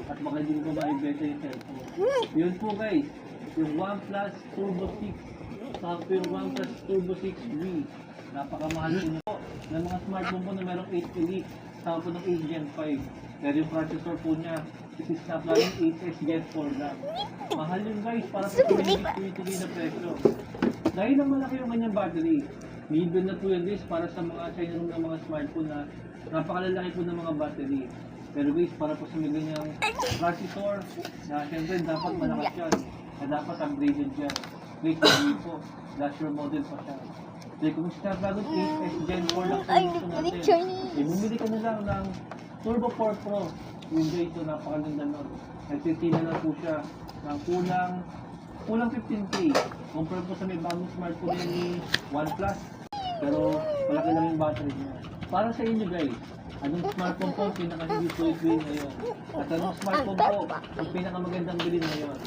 at baka din ko maibenta yung cellphone. Yun po guys, yung OnePlus Turbo 6 saka po yung OnePlus Turbo 6V. Napakamahal po na po ng mga smartphone po na merong 8 Elite saka po ng 8 Gen 5. Pero yung processor po niya is Snapdragon 8S Gen 4 lang. Mahal yun guys para sa pinag-ibig na presyo. Dahil na malaki yung kanyang battery, libre na po yun guys para sa mga China ng mga smartphone na napakalalaki po ng mga battery. Pero guys, para po sa mga ganyang processor na syempre dapat malakas yan, na dapat upgraded yan. Guys, hindi po, last year model pa siya. So kung Snapdragon 8S Gen 4 lang sa gusto natin, bumili ka na lang ng Turbo 4 Pro. Yung guys, so napakaganda nun. Nagtitina na po siya ng kulang 15K. Compare po sa may bagong smartphone ni OnePlus. Pero malaki lang yung battery niya. Para sa inyo guys, anong smartphone po pinaka-hindi po i-win ngayon? At anong smartphone po ang pinakamagandang bilhin ngayon?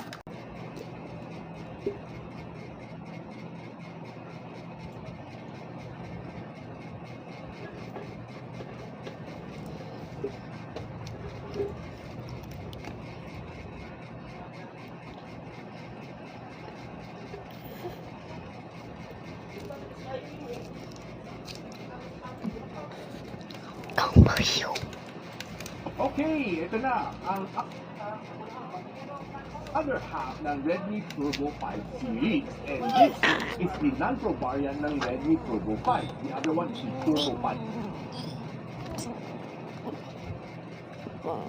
Okay, ito na ang other half ng Redmi Turbo 5 series. And this is the non-pro variant ng Redmi Turbo 5. The other one is the Turbo 5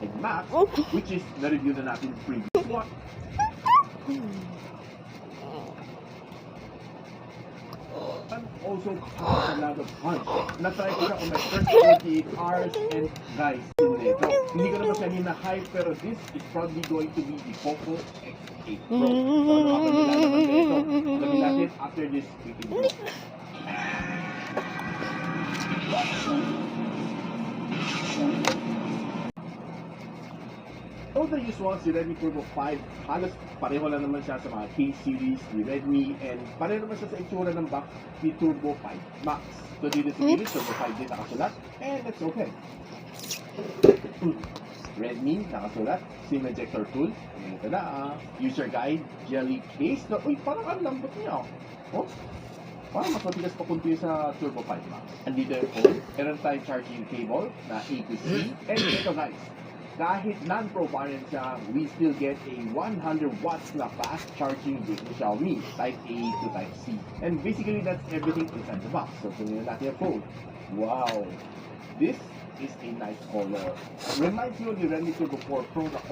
and Max, which is na-review na natin previous one. And also has a lot of punch. Na-try ko siya on my first 48 hours and guys, hindi ko naman siya hina-hype pero this is probably going to be the Poco X8 Pro. So ano ako nilalaman dito? Alamin natin after this video. So the usual, si Redmi Turbo 5, halos pareho lang naman siya sa mga K-series ni Redmi and pareho naman siya sa itsura ng box ni Turbo 5 Max. So dito sa series, Turbo 5 din nakasulat and that's okay. Redmi nakasulat, SIM ejector tool, and ito na, user guide, jelly case. No, uy, parang ang lambot niya. Oh, parang mas matigas pa kunti sa Turbo 5 Max. Andito yung phone, meron tayong charging cable na A to C, and ito guys, kahit non-pro variant siya, we still get a 100 watts na fast charging with the Xiaomi Type A to Type C. And basically, that's everything inside the box. So, kunin natin yung phone. Wow! This is a nice color. Reminds you of the Redmi Turbo 4 Pro na